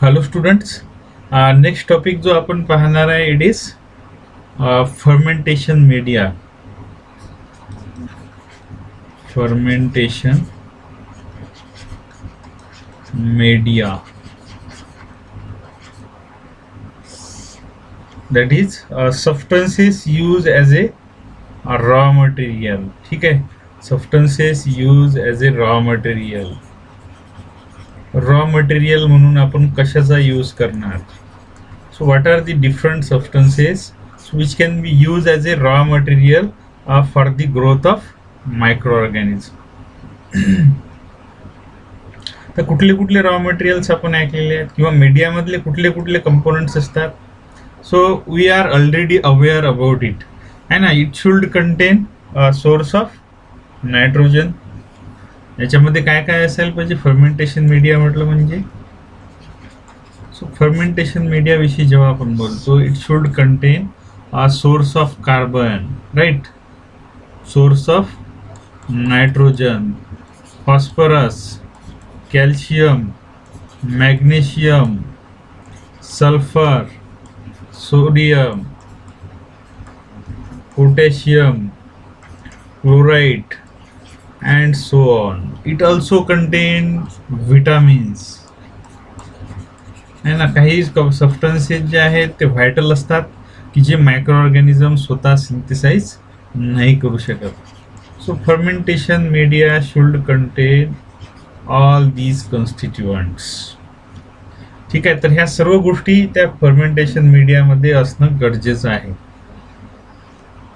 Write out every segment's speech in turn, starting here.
Hello students. Next topic जो आपण पाहणार आहे it is fermentation media. Fermentation media that is substances used as a raw material. ठीक आहे, substances used as a raw material. Raw material म्हणून आपण कशाचा यूज करणार. So what are the different substances which can be use as a raw material for the growth of micro organism. तर कुठले कुठले raw materials आपण ऐकलेले आहेत किंवा मीडियामधले कुठले कुठले कंपोनंट्स असतात. So we are already aware about it आहे ना. It should contain source of nitrogen. याच्यामध्ये काय काय असायला पाहिजे फर्मेंटेशन मीडिया म्हटलं म्हणजे. सो फर्मेंटेशन मीडिया विषयी जेव्हा आपण बोलतो it should contain a source of carbon, right, source of nitrogen, phosphorus, calcium, magnesium, sulphur, sodium, potassium, chloride and so on. It also contain vitamins. है ना. काही सबस्टन्सेस जे आहेत ते व्हायटल असतात की जे मायक्रो ऑर्गॅनिझम स्वतः सिंथेसाइज नाही करू शकत. So fermentation media should content all these constituents. ठीक आहे. तर ह्या सर्व गोष्टी त्या फर्मेंटेशन मीडियामध्ये असणं गरजेचं आहे.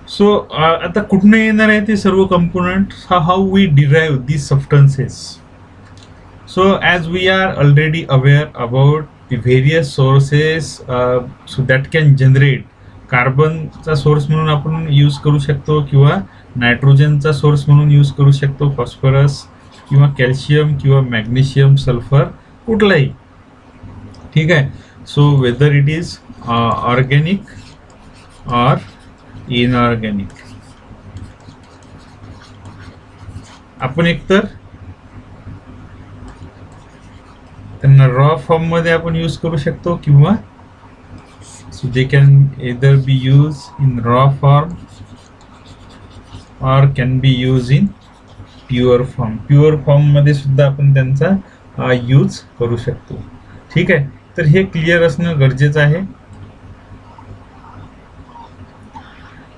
सो आता कुठनं येणार आहे ते सर्व component. How we derive these substances. So as we are already aware about the various sources so that can generate. कार्बनचा सोर्स म्हणून आपण यूज करू शकतो किंवा नायट्रोजनचा सोर्स म्हणून यूज करू शकतो, फॉस्फरस किंवा कॅल्शियम किंवा मॅग्नेशियम, सल्फर, कुठलाही. ठीक आहे. So whether it is organic or inorganic. आपण एकतर त्यांना रॉ फॉर्म मध्ये आपण यूज करू शकतो किंवा so they can either B use in raw form or can be use in pure form. Pure form मध्ये सुद्धा आपण त्यांचा यूज करू शकतो. ठीक आहे. तर हे क्लिअर असणं गरजेचं आहे.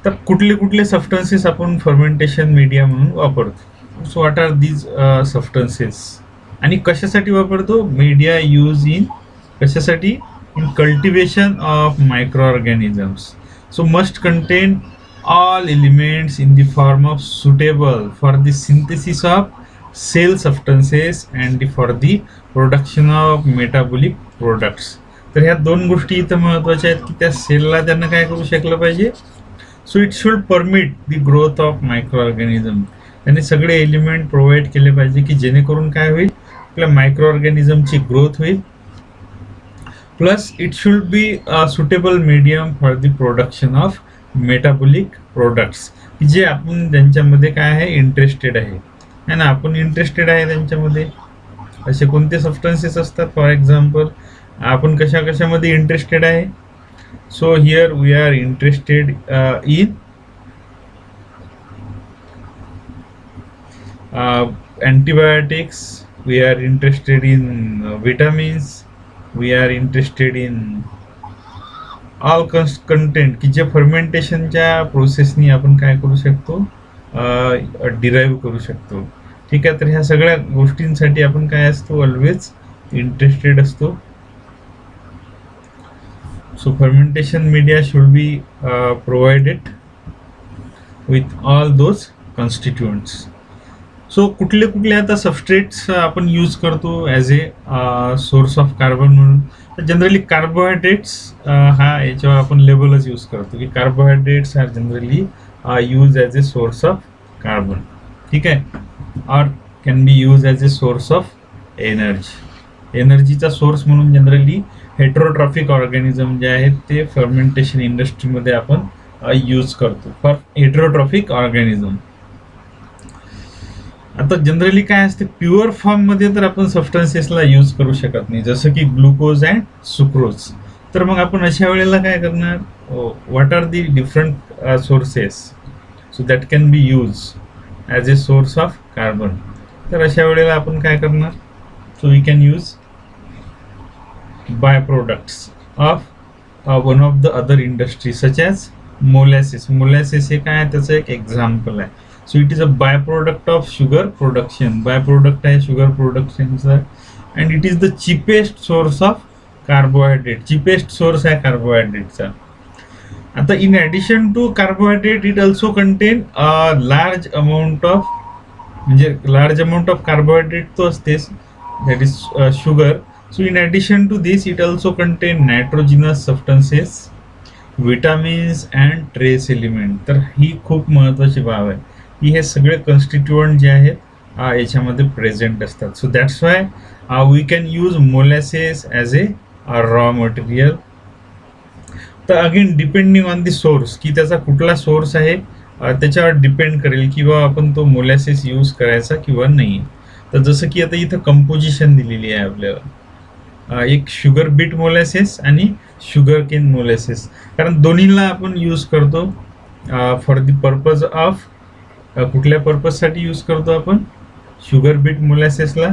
तर कुठले कुठले सबस्टन्सेस आपण फर्मेंटेशन मीडिया म्हणून वापरतो. So what are these substances आणि कशासाठी वापरतो. मीडिया यूज इन कशासाठी. In cultivation of micro organisms. So must contain all elements in the form of suitable for the synthesis of cell substances and for the production of metabolic products. तर ह्या दोन गोष्टी इथं महत्त्वाच्या आहेत की त्या सेलला त्यांना काय करू शकलं पाहिजे. So it should permit the growth of micro organism. त्यांनी सगळे एलिमेंट प्रोव्हाइड केले पाहिजे की जेणेकरून काय होईल, आपल्या मायक्रो ऑर्गॅनिझमची ग्रोथ होईल. Plus it should be suitable medium for the production of metabolic products की जे आपण त्यांच्यामध्ये काय आहे इंटरेस्टेड आहे ना. आपण इंटरेस्टेड आहे त्यांच्यामध्ये. असे कोणते सबस्टन्सेस असतात. फॉर एक्झाम्पल आपण कशामध्ये इंटरेस्टेड आहे. So here we are interested in antibiotics, we are interested in vitamins, we are interested in all content की जे फर्मेंटेशनच्या प्रोसेसनी आपण काय करू शकतो डिराईव्ह करू शकतो. ठीक आहे. तर ह्या सगळ्या गोष्टींसाठी आपण काय असतो ऑलवेज इंटरेस्टेड असतो. So fermentation media should be provided with all those constituents. So कुठले कुठले आता सबस्ट्रेट्स आपण यूज करतो as a source of carbon म्हणून. जनरली कार्बोहायड्रेट्स हा याच्यावर आपण लेबलच यूज करतो की carbohydrates are generally use as a source of carbon. ठीक आहे. Or can be use as a source of energy. एनर्जीचा सोर्स म्हणून जनरली हेट्रोट्रॉफिक ऑर्गॅनिझम जे आहेत ते फर्मेंटेशन इंडस्ट्रीमध्ये आपण यूज करतो फॉर हेट्रोट्रॉफिक ऑर्गॅनिझम. आता जनरली काय असते, प्युअर फॉर्म मध्ये तर आपण सबस्टन्सेसला यूज करू शकत नाही, जसं की ग्लुकोज अँड सुक्रोज. तर मग आपण अशा वेळेला काय करणार, what are the different sources so that can be use as a source of carbon. तर अशा वेळेला आपण काय करणार, so we can use by products of one of the other industry such as molasses. Molasses हे काय, त्याचं एक एक्झाम्पल आहे. So it is a by product of sugar production. By product आहे शुगर प्रोडक्शनचा, and it is the cheapest source of carbohydrate. Cheapest source आहे कार्बोहायड्रेटचा. आता in addition to carbohydrate it also contain large amount of, म्हणजे large amount of carbohydrate तो असतेच, that is sugar. So in addition to this it also contain nitrogenous substances, vitamins and trace element. तर ही खूप महत्त्वाची बाब आहे की हे सगळे कन्स्टिट्युएंट जे आहेत याच्यामध्ये प्रेझेंट असतात. So that's why we can use molasses as a raw material. तर again depending on the source, की त्याचा कुठला सोर्स आहे त्याच्यावर डिपेंड करेल की बा आपण तो मोलॅसेस यूज करायचा किंवा नाही. तर जसं की आता इथं कंपोजिशन दिलेली आहे आपल्याला, एक शुगर बीट मोलॅसेस आणि शुगर केन मोलॅसेस, कारण दोन्हीला आपण यूज करतो फॉर दी पर्पज ऑफ, कुठल्या पर्पजसाठी यूज करतो आपण शुगर बीट मोलॅसेसला.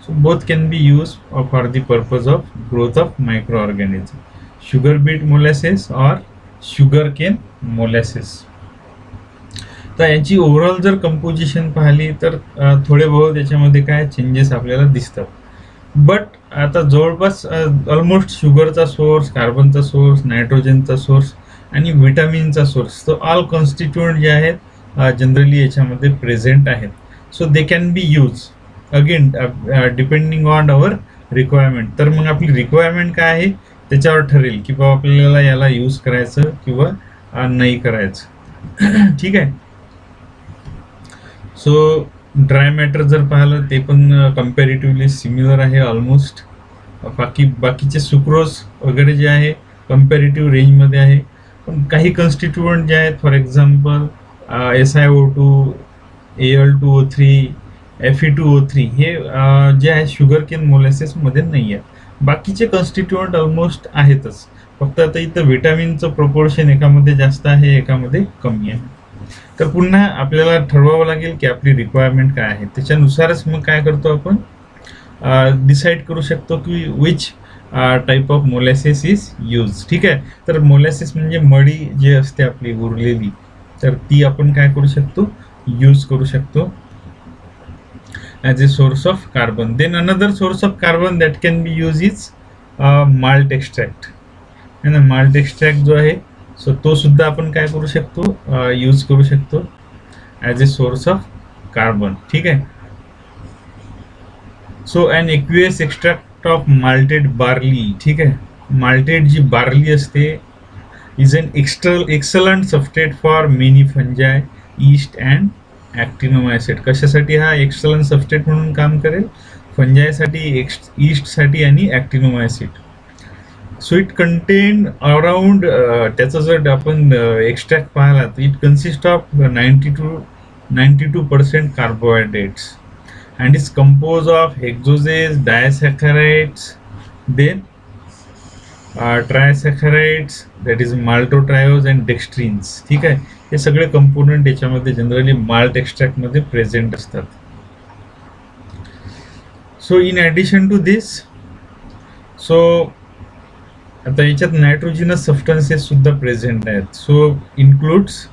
So both can be use for the purpose of growth of micro organism, sugar beet molasses और शुगर केन मोलॅसेस. तर यांची ओव्हरऑल जर कंपोजिशन पाहिली तर थोडे बहुत याच्यामध्ये काय चेंजेस आपल्याला दिसतात. बट आता जवळपास ऑलमोस्ट शुगरचा सोर्स, कार्बनचा सोर्स, नायट्रोजनचा सोर्स आणि विटामिनचा सोर्स, तो ऑल कॉन्स्टिट्युएंट जे आहेत जनरली याच्यामध्ये प्रेझेंट आहेत. So they can be use again depending on our requirement. तर मग आपली रिक्वायरमेंट काय आहे त्याच्यावर ठरेल की बाबा आपल्याला याला यूज करायचं किंवा नाही करायचं. ठीक आहे. सो ड्राय मॅटर जर पाहिलं ते पण कम्पॅरेटिव्हली सिमिलर आहे ऑलमोस्ट. बाकीचे सुक्रोज वगैरे जे आहे कम्पॅरेटिव्ह रेंजमध्ये आहे. पण काही कन्स्टिट्युएंट जे आहेत, for example SiO2, Al2O3, Fe2O3 हे जे आहे शुगर केन मोलॅसेसमध्ये नाही आहे. बाकीचे कन्स्टिट्युएंट ऑलमोस्ट आहेतच, फक्त आता इथं विटामिनचं प्रोपोर्शन एकामध्ये जास्त आहे एकामध्ये कमी आहे. तर पुन्हा आपल्याला ठरवावं लागेल की आपली रिक्वायरमेंट काय आहे, त्याच्यानुसारच मग काय करतो आपण डिसाईड करू शकतो की which type of molasses is use. ठीक आहे. तर मोलॅसेस म्हणजे मळी जे असते आपली उरलेली, तर ती आपण काय करू शकतो, यूज करू शकतो as a source of carbon. Then another source of carbon that can be use is malt extract. है ना, माल्ट एक्स्ट्रॅक्ट जो आहे सो तो सुद्धा आपण काय करू शकतो, यूज करू शकतो as a source of carbon. ठीक आहे. So and aqueous extract of malted barley. ठीक आहे. माल्टेड जी बार्ली असते is an excellent substrate for many fungi, yeast and actinomycete. कशासाठी हा एक्सलंट सबस्ट्रेट म्हणून काम करेल, फंजायसाठी, ईस्टसाठी आणि actinomycete. So it contain around, त्याचं जर आपण एक्स्ट्रॅक्ट पाहिला तर it consist of 92% carbohydrates and is compose of hexoses, disaccharides, then trisaccharides, that is maltotriose and dextrins. ठीक आहे. हे सगळे कंपोनंट याच्यामध्ये जनरली माल्ट एक्स्ट्रॅक्टमध्ये प्रेझेंट असतात. So in addition to this, so आता याच्यात नायट्रोजिनस सबस्टन्सेस सुद्धा प्रेझेंट आहेत. So includes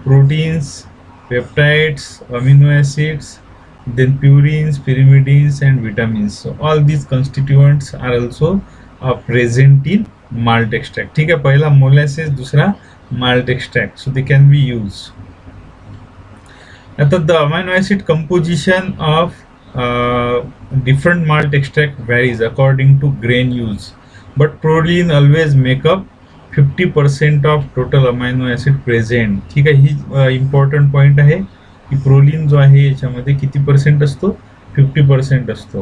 proteins, peptides, amino acids, then purines, pyrimidines and vitamins. So all these constituents are also present in malt extract. ठीक है. पहला molasses, दूसरा malt extract. So they can be used. आता the amino acid composition of different malt extract varies according to grain use, but proline always make up 50% of total amino acid present. ठीक आहे. ही important point आहे की proline जो आहे याच्यामध्ये किती percent असतो, 50% असतो.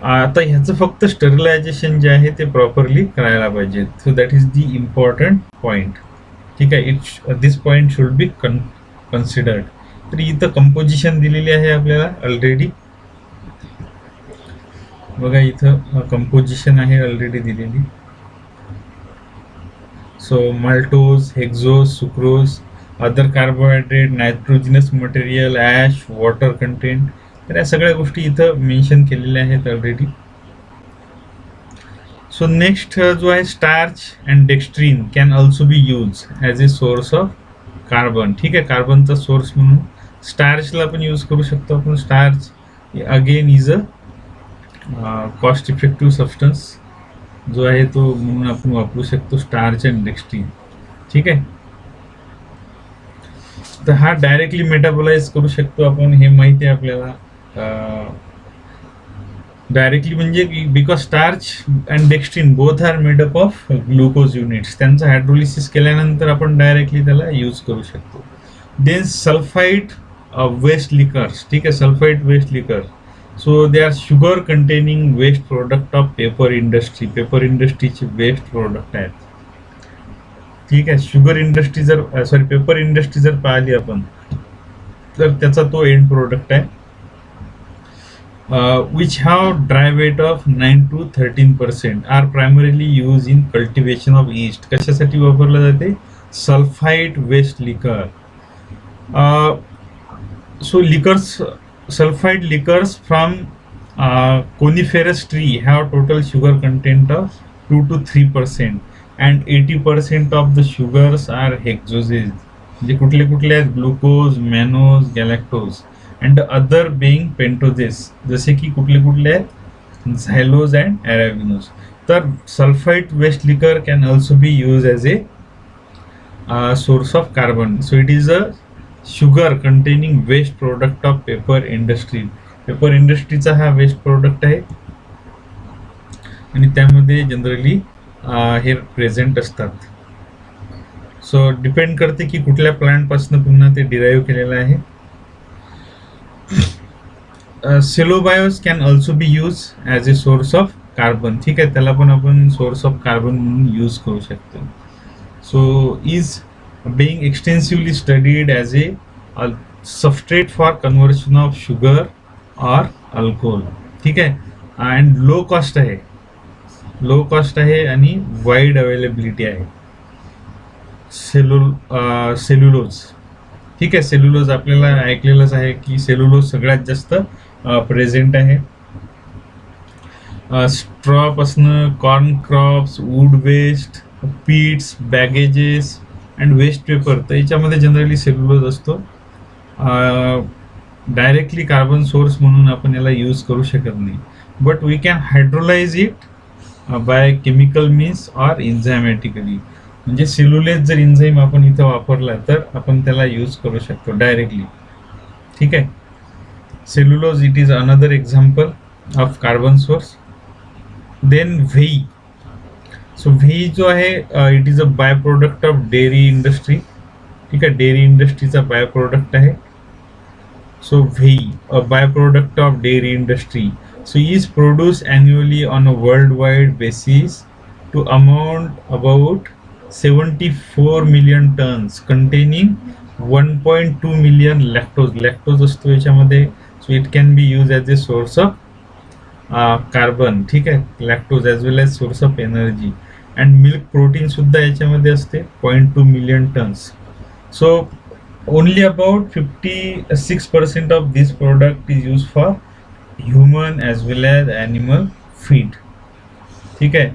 आता ह्याचं फक्त स्टरिलायझेशन जे आहे ते प्रॉपरली करायला पाहिजे. So that is the important point. ठीक आहे. दिस पॉईंट शुड बी कन्सिडर्ड तर इथं कंपोजिशन दिलेली आहे आपल्याला ऑलरेडी. बघा इथं कंपोजिशन आहे ऑलरेडी दिलेली. So maltose, hexose, sucrose, other carbohydrate, nitrogenous material, ash, water content, तर या सगळ्या गोष्टी इथं मेन्शन केलेल्या आहेत ऑलरेडी. सो नेक्स्ट जो आहे starch and dextrin can also be use as a source of carbon. ठीक आहे, कार्बनचा सोर्स म्हणून स्टार्चला पण यूज करू शकतो आपण. Starch again is a cost effective substance जो आहे तो म्हणून आपण वापरू शकतो स्टार्च अँड डेक्स्ट्रीन. ठीक आहे, तर हा डायरेक्टली मेटाबोलाइज करू शकतो आपण, हे माहिती आहे आपल्याला. डायरेक्टली म्हणजे because starch and dextrin both are made up of glucose units, त्यांचं हायड्रोलिसिस केल्यानंतर आपण डायरेक्टली त्याला यूज करू शकतो. Then sulphide waste liquors. ठीक आहे, sulphide waste liquor. So they are sugar containing waste product of paper industry. Paper इंडस्ट्रीचे waste product आहेत. ठीक आहे, शुगर इंडस्ट्री जर पेपर इंडस्ट्री जर पाहिली आपण तर त्याचा तो एंड प्रोडक्ट आहे. which have dry weight of 9 to 13% are primarily used in cultivation of yeast. कशासाठी वापरला जाते? सल्फाइड वेस्ट लिकर. So liquors, sulfide liquors from coniferous tree have total sugar content of 2 to 3% and 80% of the sugars are hexoses. म्हणजे कुठले कुठले आहेत? Glucose, mannose, galactose and the other being pentoses. जसे की कुठले कुठले आहेत? Xylose and arabinose. तर sulphide waste liquor can also be use as a source of carbon. So it is a sugar containing waste product of paper industry. Paper इंडस्ट्रीचा हा waste product आहे आणि त्यामध्ये जनरली हे प्रेझेंट असतात. So depend करते की कुठल्या प्लांटपासून पुन्हा ते डिराईव्ह केलेलं आहे. Cellobiose can also be use as a source of carbon. ठीक आहे, त्याला पण आपण सोर्स ऑफ कार्बन म्हणून यूज करू शकतो. So is being extensively studied as a substrate for conversion of sugar or alcohol. ठीक आहे, and low cost आहे आणि वाईड अवेलेबिलिटी आहे. सेल्युलोज. ठीक आहे, सेल्युलोज आपल्याला ऐकलेलंच आहे की सेल्युलोज सगळ्यात जास्त प्रेझेंट आहे. स्ट्रॉ पासनं corn crops, wood waste, peats, bagasses and waste paper, तर याच्यामध्ये जनरली सेल्युलोज असतो. डायरेक्टली कार्बन सोर्स म्हणून आपण याला यूज करू शकत नाही, but we can hydrolyse it by chemical means or enzymatically. म्हणजे सेल्युलेज जर इन्झाईम आपण इथं वापरला तर आपण त्याला यूज करू शकतो डायरेक्टली. ठीक आहे, cellulose it is another example of carbon source. Then whey. So whey जो आहे it is a by product of dairy industry. ठीक आहे, डेअरी इंडस्ट्रीचा बाय प्रोडक्ट आहे. So whey a by product of dairy industry. So is produce annually on a worldwide basis to amount about 74 million tons containing 1.2 million lactose. Lactose असतो याच्यामध्ये. So it can be use as a source of carbon. ठीक आहे, lactose as well as source of energy. And milk protein सुद्धा याच्यामध्ये असते 0.2 million tons. So only about 56% of this product is use for human as well as animal feed. ठीक आहे,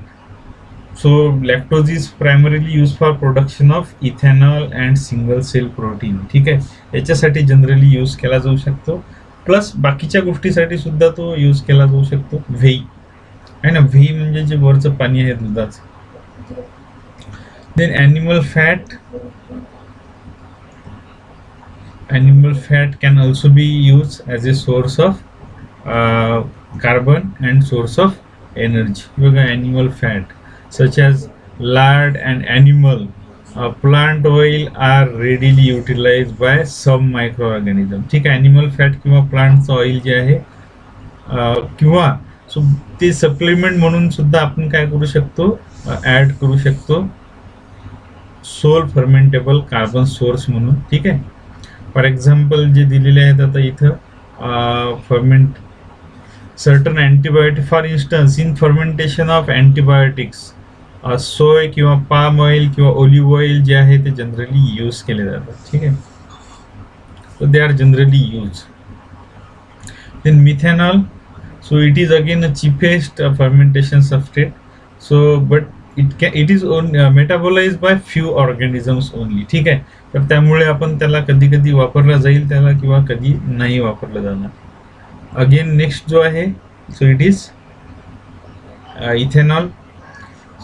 so lactose is primarily use for production of ethanol and single cell protein. ठीक आहे, याच्यासाठी generally use केला जाऊ शकतो. Plus बाकीच्या गोष्टीसाठी सुद्धा तो यूज केला जाऊ शकतो. व्हेई आहे ना, व्हेई म्हणजे जे वरचं पाणी आहे दुधाचं. Then animal fat can also be use as a source of carbon and source of energy. बघा, animal fat such as lard and animal plant oil are readily utilized by some microorganism. ठीक आहे, animal fat किंवा प्लांटचं oil जे आहे किंवा so ते supplement म्हणून सुद्धा आपण काय करू शकतो? ॲड करू शकतो सोल फर्मेंटेबल कार्बन सोर्स म्हणून. ठीक आहे, फॉर एक्झाम्पल जे दिलेले आहेत आता इथं ferment certain antibiotic, for instance in fermentation of antibiotics सोय किंवा पाम ऑइल किंवा ऑलिव्ह ऑइल जे आहे ते जनरली यूज केले जातात. ठीक आहे, so they are generally used. Then methanol, so it is again a cheapest fermentation substrate. So but it is metabolized by few organisms only. ठीक आहे, तर त्यामुळे आपण त्याला कधी कधी वापरला जाईल त्याला किंवा कधी नाही वापरलं जाणार. अगेन नेक्स्ट जो आहे, so it is ethanol.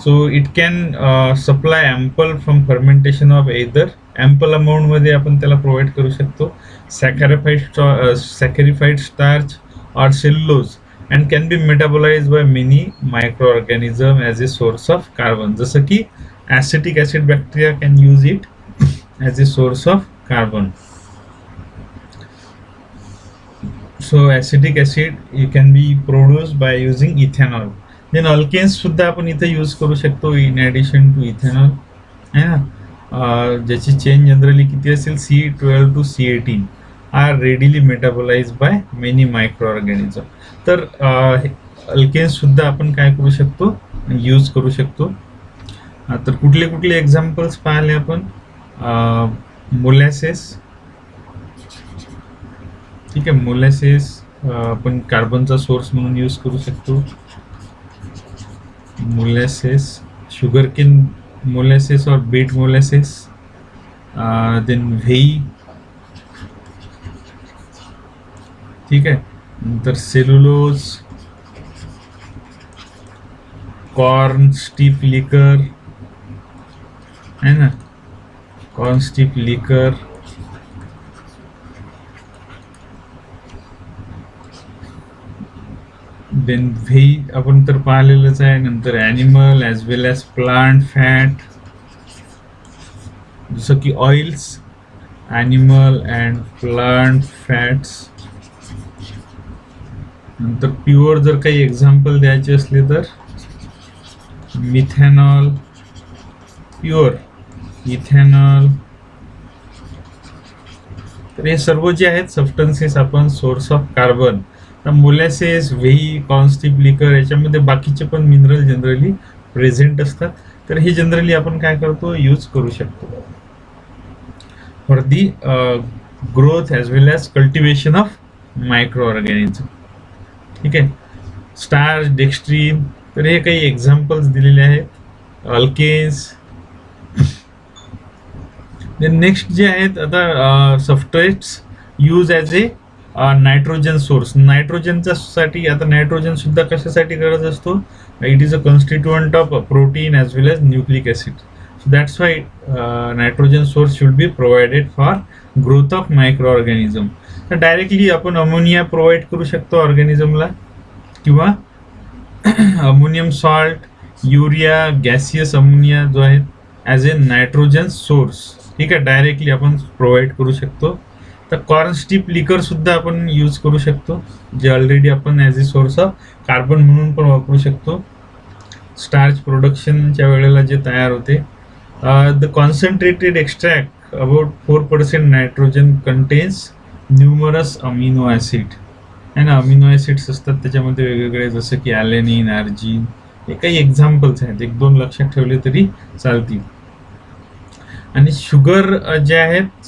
So it can supply ample from fermentation of either, ample amount मध्ये आपण त्याला प्रोव्हाइड करू शकतो, सॅकॅरिफाईड starch or cellulose and can be metabolized by many microorganisms as a source of carbon. जसं की acetic acid bacteria can use it as a source of carbon. So acetic acid you can be produced by using ethanol. Then alkanes सुद्धा आपण इथे use करू शकतो in addition to ethanol, है ना. ज्याची चेन जनरली किती असेल, C12 to C18 are readily metabolized by many microorganisms. तर अल्केन्स सुद्धा आपण काय करू शकतो, यूज करू शकतो. तर कुठले कुठले एक्झाम्पल्स पाहिले आपण, मोलॅसेस. ठीक आहे, मोलॅसेस आपण कार्बनचा सोर्स म्हणून यूज करू शकतो. मोलॅसेस, शुगर केन मोलॅसेस और बीट मोलॅसेस. देन व्हेई. ठीक आहे, नंतर सेल्युलोज, कॉर्न स्टिप लिकर है ना, कॉर्न स्टिप लिकर. देन व्हेई आपण तर पाहिलेलंच आहे. नंतर animal as well as plant fat, जसं की oils, animal and plant fats. नंतर प्युअर जर काही एक्झाम्पल द्यायचे असले तर मिथॅनॉल, प्युअर इथेनॉल. तर हे सर्व जे आहेत सबस्टन्सेस आपण सोर्स ऑफ कार्बन. तर मोलॅसेस, व्हेई, कॉर्नस्टिप लिकर याच्यामध्ये बाकीचे पण मिनरल जनरली प्रेझेंट असतात. तर हे जनरली आपण काय करतो, यूज करू शकतो for the growth as well as cultivation of micro organism. ठीक आहे, स्टार्च, डेक्स्ट्रीन. तर हे काही एक्झाम्पल्स दिलेले आहेत, अल्केन्स. नेक्स्ट जे आहेत आता सबस्ट्रेट्स यूज ॲज ए नायट्रोजन सोर्स. नायट्रोजनच्या साठी आता नायट्रोजन सुद्धा कशासाठी गरज असतो, it is a constituent of protein as well as nucleic acid. So that's Y nitrogen source should be provided for growth of micro organism. तर डायरेक्टली आपण ammonia provide करू शकतो ऑर्गॅनिझमला, किंवा ammonium salt, urea, gaseous ammonia जो आहे as ए nitrogen source. ठीक आहे, directly आपण प्रोव्हाइड करू शकतो. तर कॉर्न स्टिप लिकर सुद्धा आपण यूज करू शकतो, जे ऑलरेडी आपण as a source of carbon म्हणून पण वापरू शकतो. स्टार्च प्रोडक्शनच्या वेळेला जे तयार होते. The concentrated extract about 4% nitrogen contains numerous amino acid. है ना, अमिनो ॲसिड्स असतात त्याच्यामध्ये वेगवेगळे, जसं की ॲलेनिन, आर्जिन. हे काही एक्झाम्पल्स आहेत, 1-2 लक्षात ठेवले तरी चालतील. आणि शुगर जे आहेत,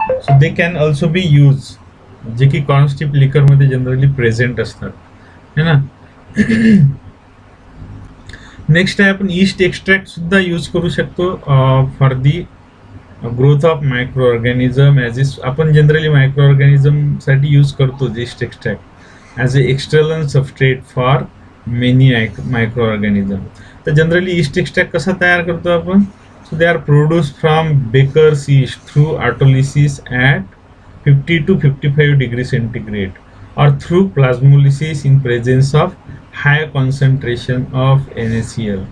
so they can also be use, जे की कॉर्नस्टिप लिकरमध्ये जनरली प्रेझेंट असतात, है ना. नेक्स्ट आहे आपण ईस्ट एक्स्ट्रॅक्ट सुद्धा यूज करू शकतो for the growth of micro organism. As a आपण जनरली मायक्रो ऑर्गॅनिझम साठी यूज करतो yeast extract as a external substrate for many micro organism. तर जनरली ईस्ट एक्स्ट्रॅक्ट कसा तयार करतो आपण, so they are produced from baker's yeast through autolysis at 50 to 55 degree centigrade or through plasmolysis in presence of high concentration of NaCl.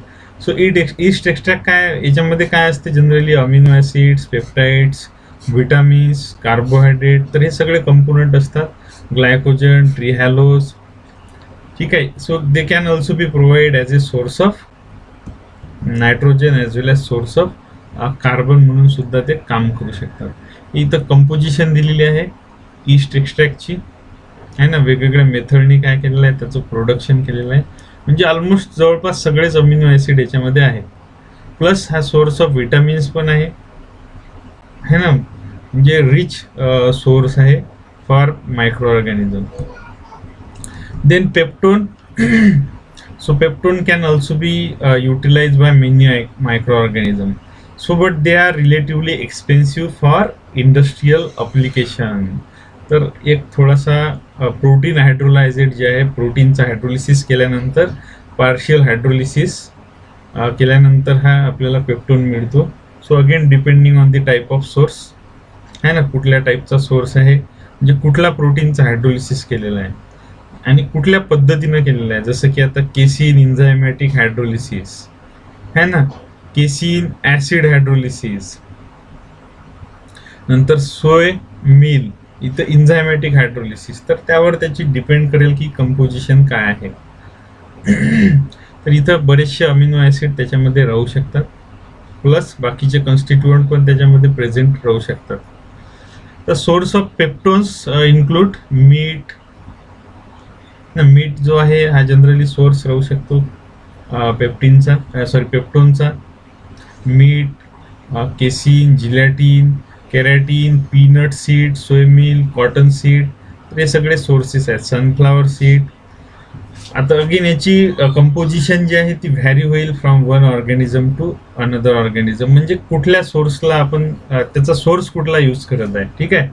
So east extract काय, याच्यामध्ये काय असते generally, amino acids, peptides, vitamins, carbohydrate. तर हे सगळे component असतात, glycogen, ट्रिहॅलोज. ठीक आहे, so they can also B provide as a source of nitrogen as well as source of carbon म्हणून सुद्धा ते काम करू शकतात. इथं कंपोजिशन दिलेली आहे ईस्ट एक्स्ट्रॅक्टची आहे ना, वेगवेगळ्या मेथडनी काय केलेलं आहे, त्याचं प्रोडक्शन केलेलं आहे. म्हणजे ऑलमोस्ट जवळपास सगळेच अमिनो ॲसिड याच्यामध्ये आहेत. प्लस हा सोर्स ऑफ विटामिन्स पण आहे ना, म्हणजे रिच सोर्स आहे for micro organism. Then peptone. So peptone can also be utilized by many microorganisms. So but they are relatively expensive for industrial application. तर एक थोडासा प्रोटीन हायड्रोलायझेट जे आहे, प्रोटीनचा हायड्रोलिसिस केल्यानंतर, पार्शियल हायड्रोलिसिस केल्यानंतर हा आपल्याला पेप्टोन मिळतो. So again depending on the type of source आहे ना, कुठल्या टाईपचा सोर्स आहे, म्हणजे कुठला प्रोटीनचा हायड्रोलिसिस केलेला आहे आणि कुठल्या पद्धतीनं केलेलं आहे. जसं की आता केसिन इन्झायमॅटिक हायड्रोलिसिस है ना, केसिन ऍसिड हायड्रोलिसिस, नंतर सोय मिल, इथं इन्झायमॅटिक हायड्रोलिसिस. तर त्यावर त्याची डिपेंड करेल की कंपोजिशन काय आहे. तर इथं बरेचसे अमिनो ऍसिड त्याच्यामध्ये राहू शकतात, प्लस बाकीचे कॉन्स्टिट्युएंट पण त्याच्यामध्ये प्रेझेंट राहू शकतात. तर source of peptones include meat. Meat जो आहे हा जनरली सोर्स राहू शकतो पेप्टिनचा, पेप्टोनचा. Meat, casein, gelatin, keratin, peanut seed, soymeal, cotton seed, तर हे सगळे सोर्सेस आहेत. Sunflower seed. आता अगेन याची कंपोजिशन जी आहे ती व्हॅरी होईल from one organism to another organism, म्हणजे कुठल्या सोर्सला आपण त्याचा सोर्स कुठला यूज करत आहे. ठीक आहे,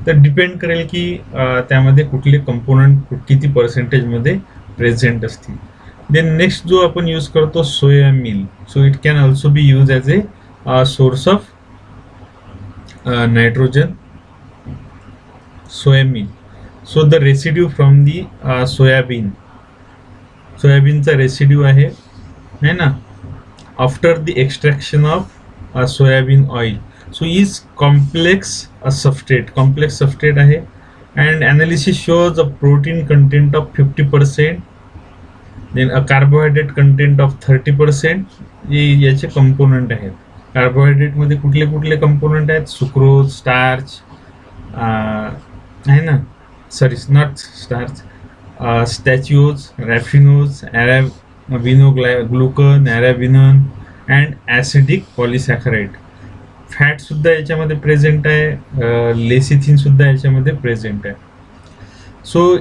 तर डिपेंड करेल की त्यामध्ये कुठले कंपोनंट किती पर्सेंटेजमध्ये प्रेझेंट असतील. देन नेक्स्ट जो आपण यूज करतो soya meal. So it can also be use as a source of nitrogen. Soya meal. So the residue from the soybean, सोयाबीनचा रेसिड्यू आहे ना, after the extraction of soybean oil. So is complex a substrate, complex substrate आहे, and analysis shows a protein content of 50%, then a carbohydrate content of 30%. हे याचे component आहेत. Carbohydrate मध्ये कुठले कुठले कंपोनंट आहेत, सुक्रोज, स्टार्च आहे ना, sorry not starch, stachyose, raffinose, glucan, arabinan and acidic polysaccharide. Fat सुद्धा याच्यामध्ये प्रेझेंट आहे, लेसिथिन सुद्धा याच्यामध्ये प्रेझेंट आहे. So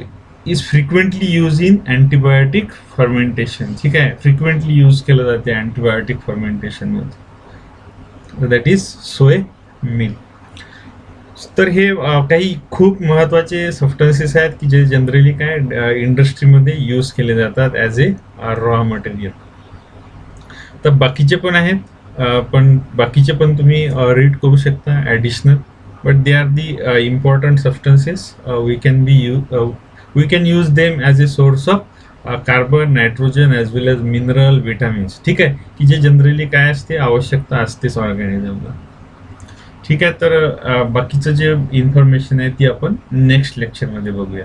is frequently use in antibiotic fermentation. ठीक आहे, फ्रिक्वेंटली यूज केलं जाते अँटीबायोटिक फर्मेंटेशनमध्ये. That is soy meal. तर हे काही खूप महत्त्वाचे सबस्टन्सेस आहेत की जे जनरली काय इंडस्ट्रीमध्ये यूज केले जातात ॲज ए रॉ मटेरियल. तर बाकीचे पण आहेत, पण बाकीचे पण तुम्ही रीड करू शकता additional, but they are the important substances. We can use them as a source of carbon, nitrogen as well as mineral, vitamins. ठीक आहे, की जे जनरली काय असते, आवश्यकता असतेच ऑर्गॅनिझमला. ठीक आहे, तर बाकीचं जे इन्फॉर्मेशन आहे ती आपण नेक्स्ट लेक्चरमध्ये बघूया.